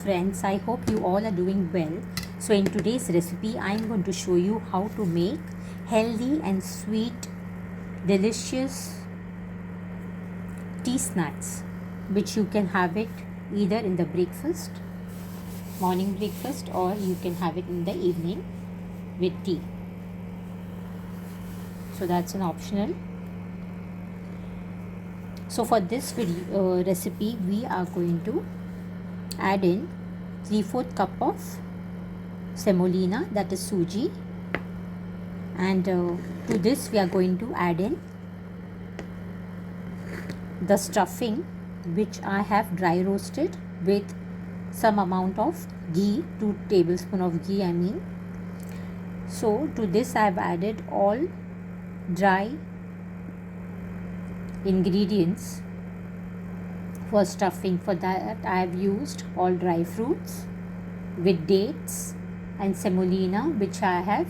Friends, I hope you all are doing well. So in today's recipe I am going to show you how to make healthy and sweet delicious tea snacks, which you can have it either in the morning breakfast, or you can have it in the evening with tea. So that's an optional. So for this video recipe we are going to add in 3/4 cup of semolina, that is suji, and to this we are going to add in the stuffing, which I have dry roasted with some amount of ghee, 2 tablespoons of ghee I mean. So to this I have added all dry ingredients for stuffing. For that I have used all dry fruits with dates and semolina, which I have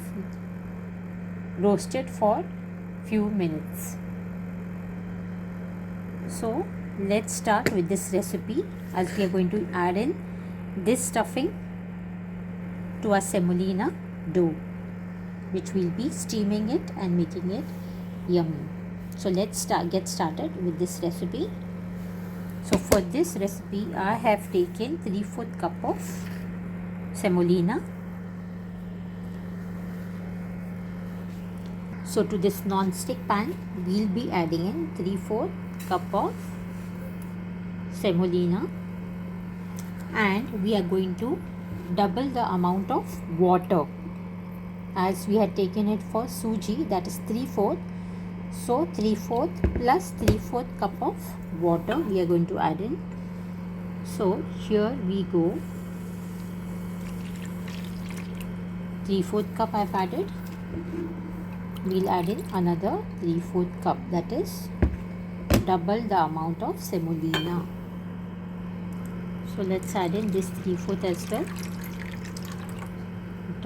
roasted for few minutes. So let's start with this recipe, as we are going to add in this stuffing to our semolina dough, which will be steaming it and making it yummy. So let's get started with this recipe. So for this recipe I have taken 3/4 cup of semolina. So to this non-stick pan we'll be adding in 3/4 cup of semolina, and we are going to double the amount of water, as we had taken it for suji, that is 3/4. So 3/4 plus 3/4 cup of water we are going to add in. So here we go, 3/4 cup I have added. We'll add in another 3/4 cup, that is double the amount of semolina. So let's add in this 3/4 as well,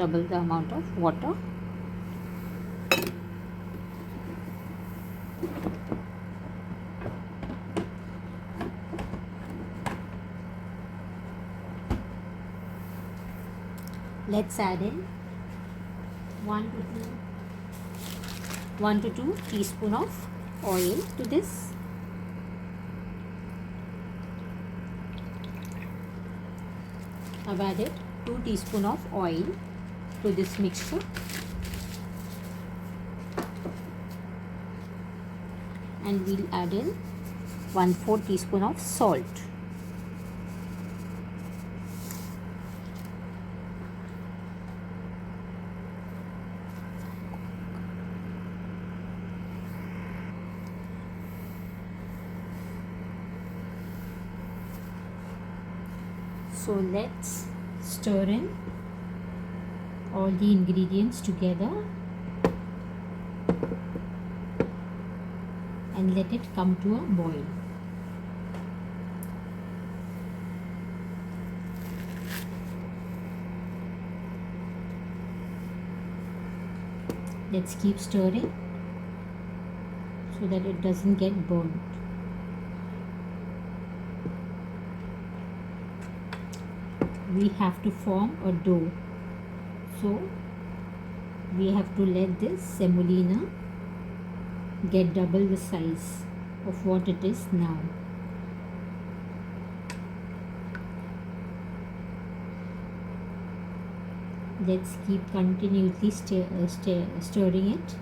double the amount of water. Let's add in 1 to 2 teaspoon of oil to this. I've added 2 teaspoon of oil to this mixture, and we'll add in 1/4 teaspoon of salt. So let's stir in all the ingredients together and let it come to a boil. Let's keep stirring so that it doesn't get burnt. We have to form a dough, so we have to let this semolina get double the size of what it is now. Let's keep continuously stirring it.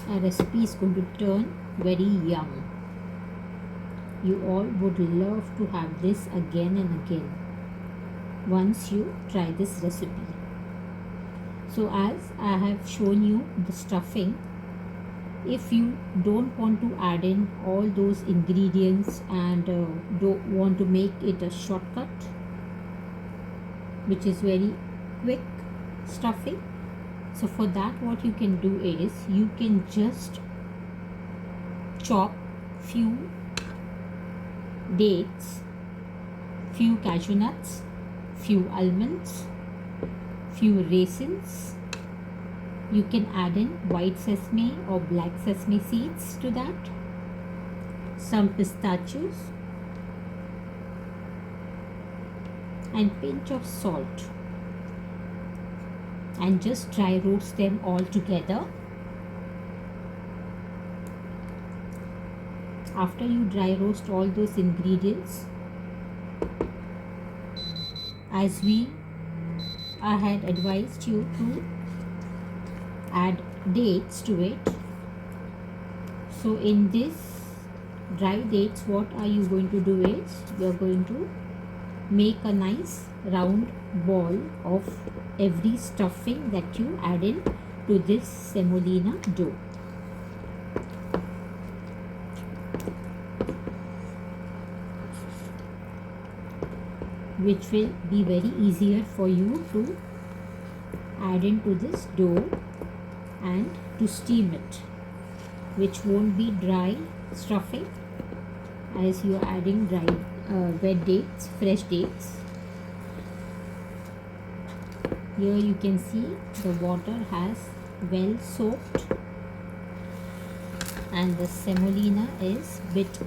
Our recipe is going to turn very yum. You all would love to have this again and again once you try this recipe. So as I have shown you the stuffing, if you don't want to add in all those ingredients and don't want to make it a shortcut, which is very quick stuffing, so for that what you can do is you can just chop few dates, few cashew nuts, few almonds, few raisins. You can add in white sesame or black sesame seeds to that, some pistachios, and pinch of salt, and just dry roast them all together. After you dry roast all those ingredients, as I had advised you to add dates to it. So in this dry dates, what are you going to do is you are going to make a nice round ball of every stuffing that you add in to this semolina dough. Which will be very easier for you to add into this dough and to steam it, which won't be dry stuffing as you are adding dry wet dates, fresh dates. Here you can see the water has well soaked and the semolina is bit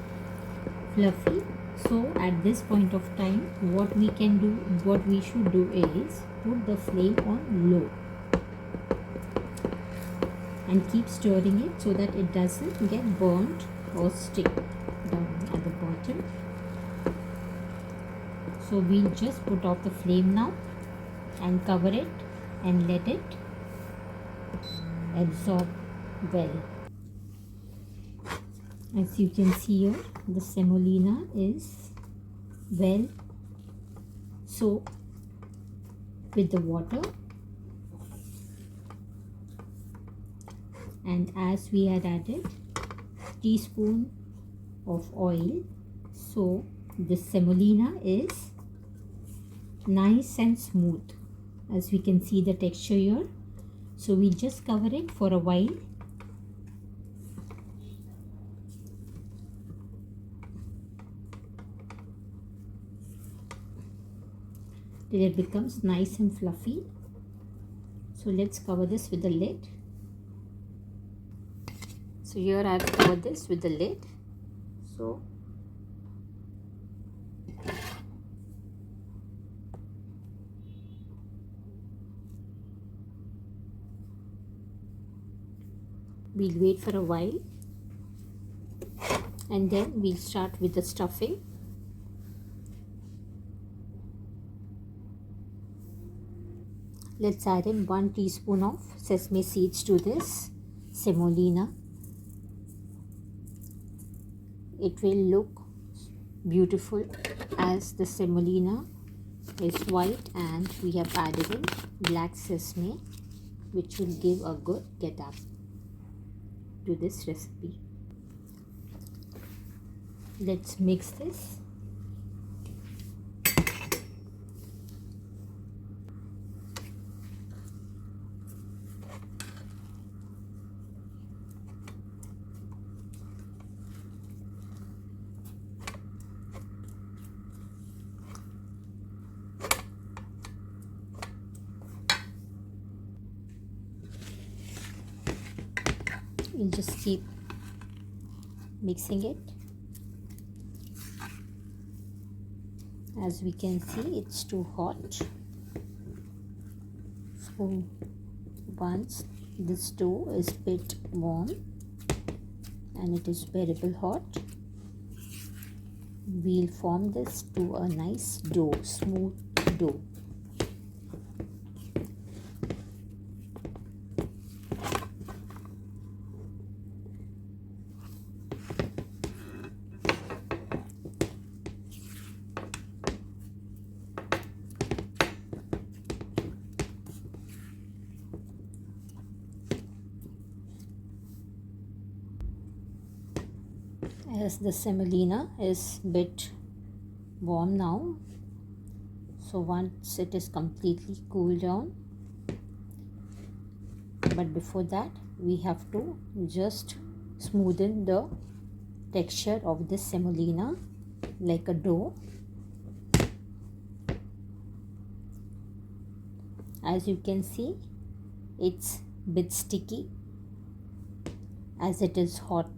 fluffy. So at this point of time, what we should do is put the flame on low and keep stirring it so that it doesn't get burnt or stick down at the bottom. So we'll just put off the flame now and cover it and let it absorb well. As you can see here, the semolina is well soaked with the water, and as we had added teaspoon of oil, so the semolina is nice and smooth. As we can see the texture here, so we'll just cover it for a while. Till it becomes nice and fluffy. So let's cover this with the lid. So here I have covered this with the lid. So we'll wait for a while and then we'll start with the stuffing. Let's add in 1 teaspoon of sesame seeds to this semolina. It will look beautiful as the semolina is white and we have added in black sesame, which will give a good get up to this recipe. Let's mix this. We'll just keep mixing it. As we can see, it's too hot. So once this dough is bit warm and it is bearable hot, we'll form this to a nice dough, smooth dough. As the semolina is bit warm now, so once it is completely cooled down, but before that we have to just smoothen the texture of this semolina like a dough. As you can see, it's a bit sticky as it is hot.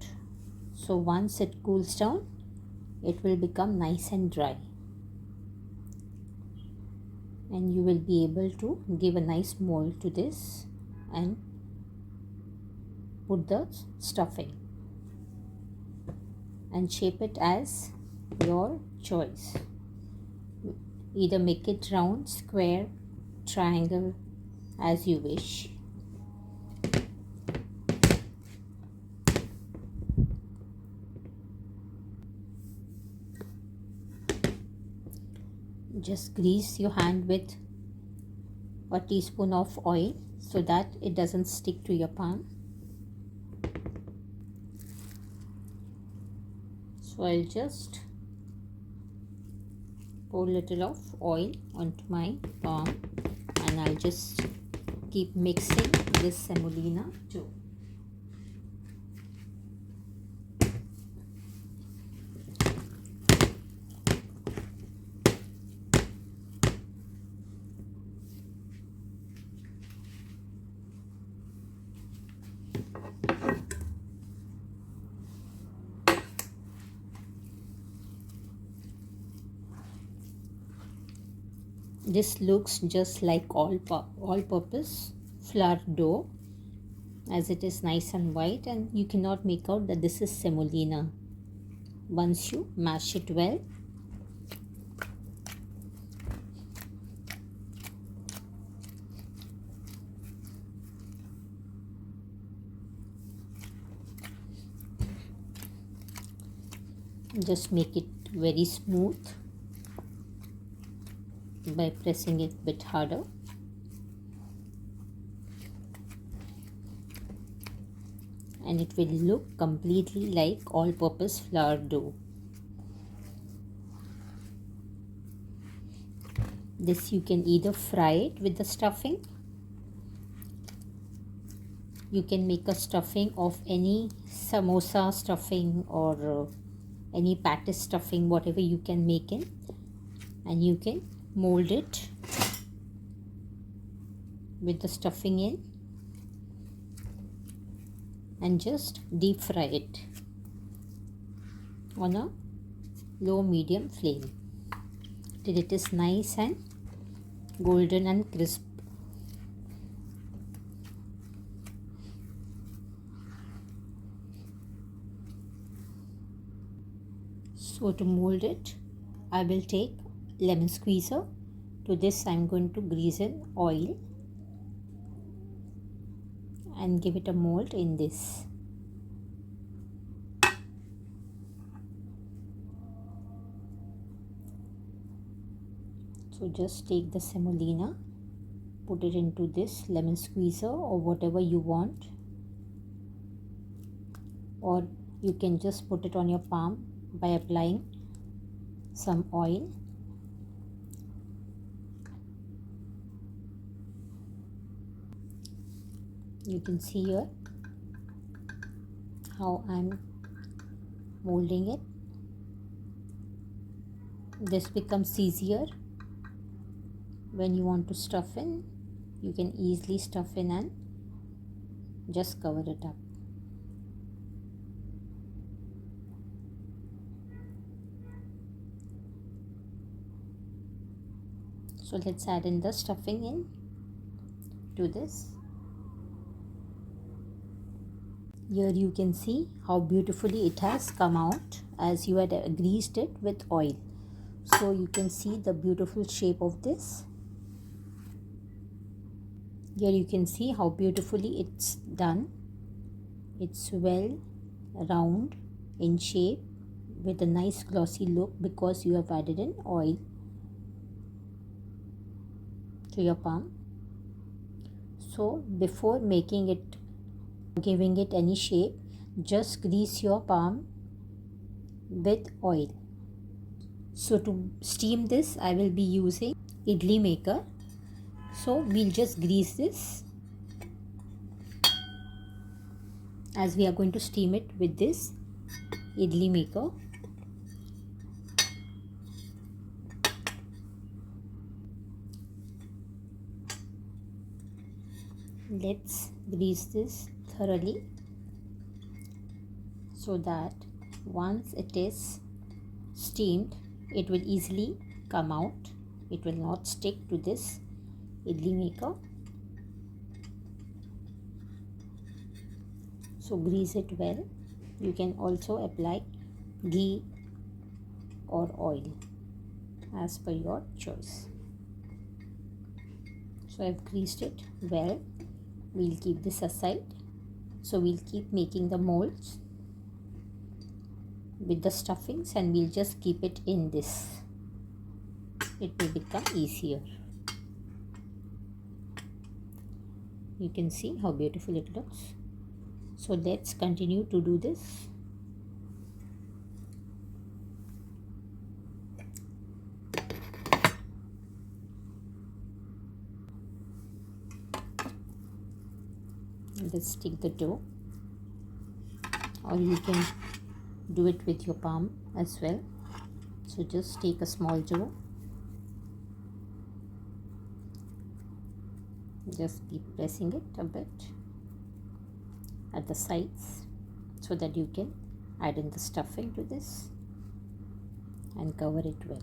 So once it cools down, it will become nice and dry, and you will be able to give a nice mold to this and put the stuffing and shape it as your choice. Either make it round, square, triangle, as you wish. Just grease your hand with a teaspoon of oil so that it doesn't stick to your palm. So I'll just pour a little of oil onto my palm, and I'll just keep mixing this semolina too. This looks just like all-purpose flour dough, as it is nice and white, and you cannot make out that this is semolina once you mash it well. Just make it very smooth by pressing it a bit harder. And it will look completely like all-purpose flour dough. This you can either fry it with the stuffing. You can make a stuffing of any samosa stuffing or any patty stuffing, whatever you can make it, and you can mold it with the stuffing in and just deep fry it on a low medium flame till it is nice and golden and crisp. So to mold it, I will take lemon squeezer. To this I am going to grease in oil and give it a mold in this. So just take the semolina, put it into this lemon squeezer or whatever you want, or you can just put it on your palm by applying some oil. You can see here how I'm molding it. This becomes easier when you want to stuff in. You can easily stuff in and just cover it up. So let's add in the stuffing in to this. Here you can see how beautifully it has come out as you had greased it with oil. So you can see the beautiful shape of this. Here you can see how beautifully it's done. It's well round in shape with a nice glossy look because you have added in oil to your palm. So before making it, giving it any shape, just grease your palm with oil. So to steam this, I will be using idli maker. So we'll just grease this as we are going to steam it with this idli maker. Let's grease this thoroughly so that once it is steamed, it will easily come out. It will not stick to this idli maker. So grease it well. You can also apply ghee or oil as per your choice. So I've greased it well. We'll keep this aside. So we'll keep making the molds with the stuffings and we'll just keep it in this. It will become easier. You can see how beautiful it looks. So let's continue to do this. Let's take the dough, or you can do it with your palm as well. So just take a small dough, just keep pressing it a bit at the sides so that you can add in the stuffing to this and cover it well.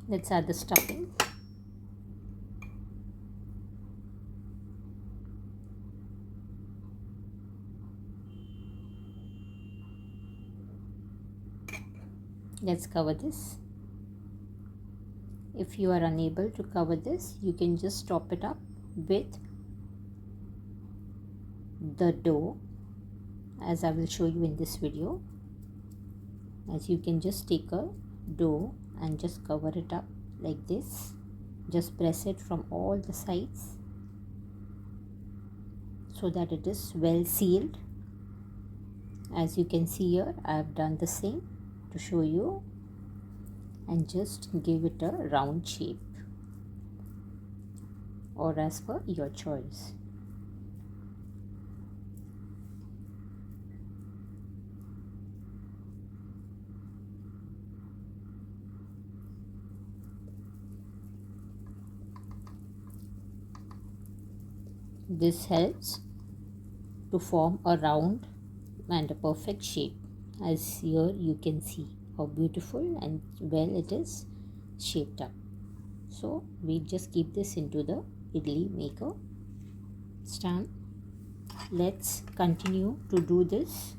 Let's add the stuffing. Let's cover this. If you are unable to cover this, you can just top it up with the dough, as I will show you in this video. As you can just take a dough and just cover it up like this. Just press it from all the sides so that it is well sealed. As you can see here, I have done the same to show you, and just give it a round shape or as per your choice. This helps to form a round and a perfect shape, as here you can see how beautiful and well it is shaped up. So we just keep this into the idli maker stand. Let's continue to do this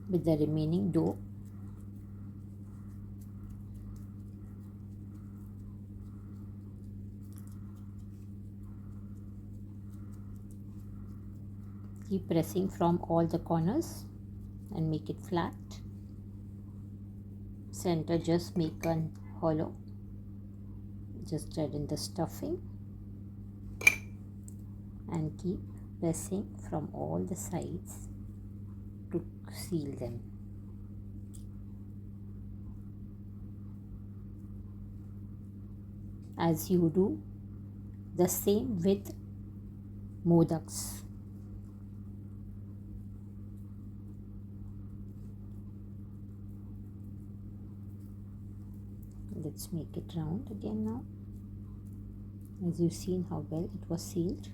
with the remaining dough. Keep pressing from all the corners and make it flat. Center, just make a hollow. Just add in the stuffing and keep pressing from all the sides to seal them. As you do the same with modaks. Let's make it round again now. As you've seen how well it was sealed.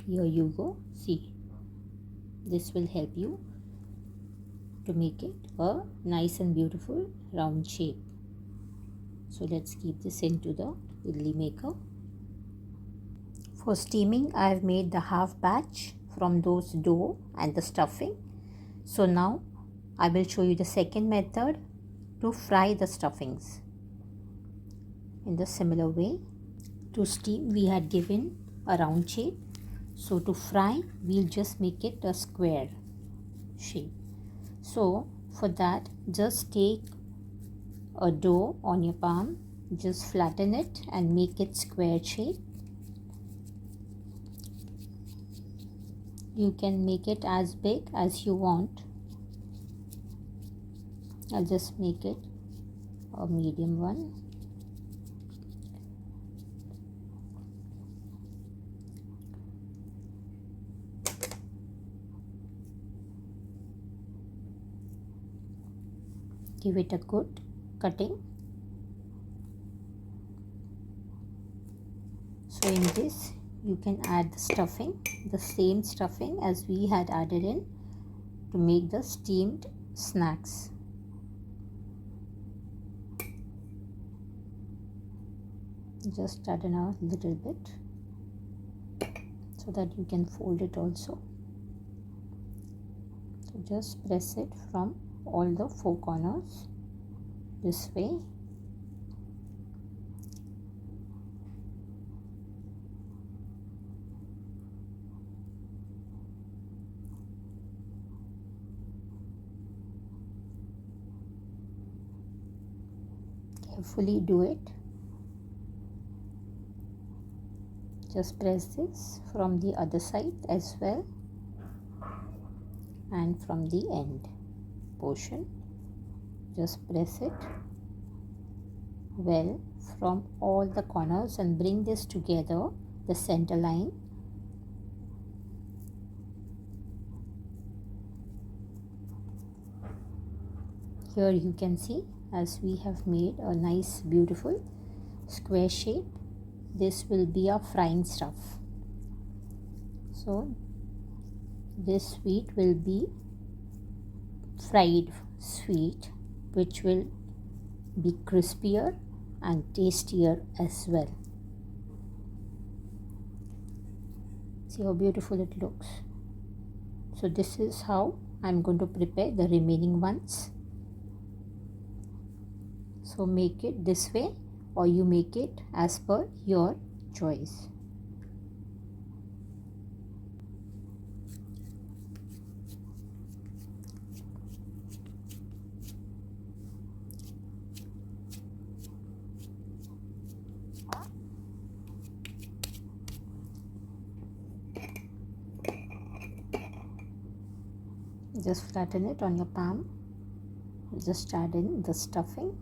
Here you go. See, this will help you to make it a nice and beautiful round shape. So let's keep this into the idli maker. For steaming, I have made the half batch from those dough and the stuffing. So now I will show you the second method to fry the stuffings. In the similar way, to steam we had given a round shape. So to fry, we'll just make it a square shape. So for that, just take a dough on your palm, just flatten it and make it square shape. You can make it as big as you want. I'll just make it a medium one. Give it a good cutting. So in this you can add the stuffing, the same stuffing as we had added in to make the steamed snacks. Just add in a little bit so that you can fold it also. So just press it from all the four corners this way. Carefully do it. Just press this from the other side as well, and from the end portion just press it well from all the corners and bring this together, the center line. Here you can see as we have made a nice beautiful square shape. This will be a frying stuff. So this sweet will be fried sweet, which will be crispier and tastier as well. See how beautiful it looks. So this is how I'm going to prepare the remaining ones. So make it this way, or you make it as per your choice. Just flatten it on your palm. Just add in the stuffing.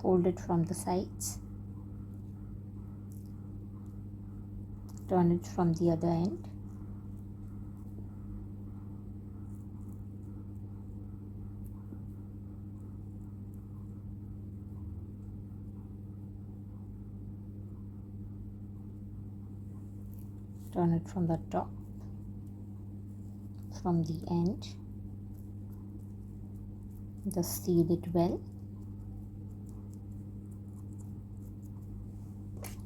Fold it from the sides. Turn it from the other end. Turn it from the top, from the end. Just seal it well.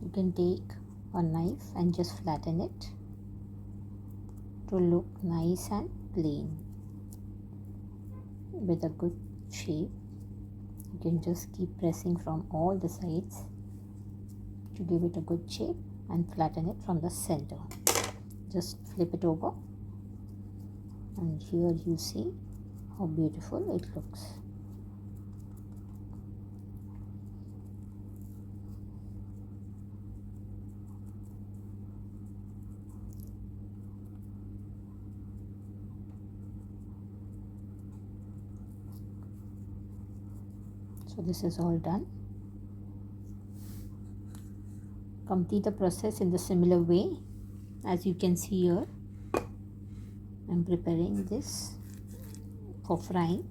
You can take a knife and just flatten it to look nice and plain with a good shape. You can just keep pressing from all the sides to give it a good shape and flatten it from the center. Just flip it over, and here you see how beautiful it looks. So this is all done. Complete the process in the similar way. As you can see here, I'm preparing this for frying.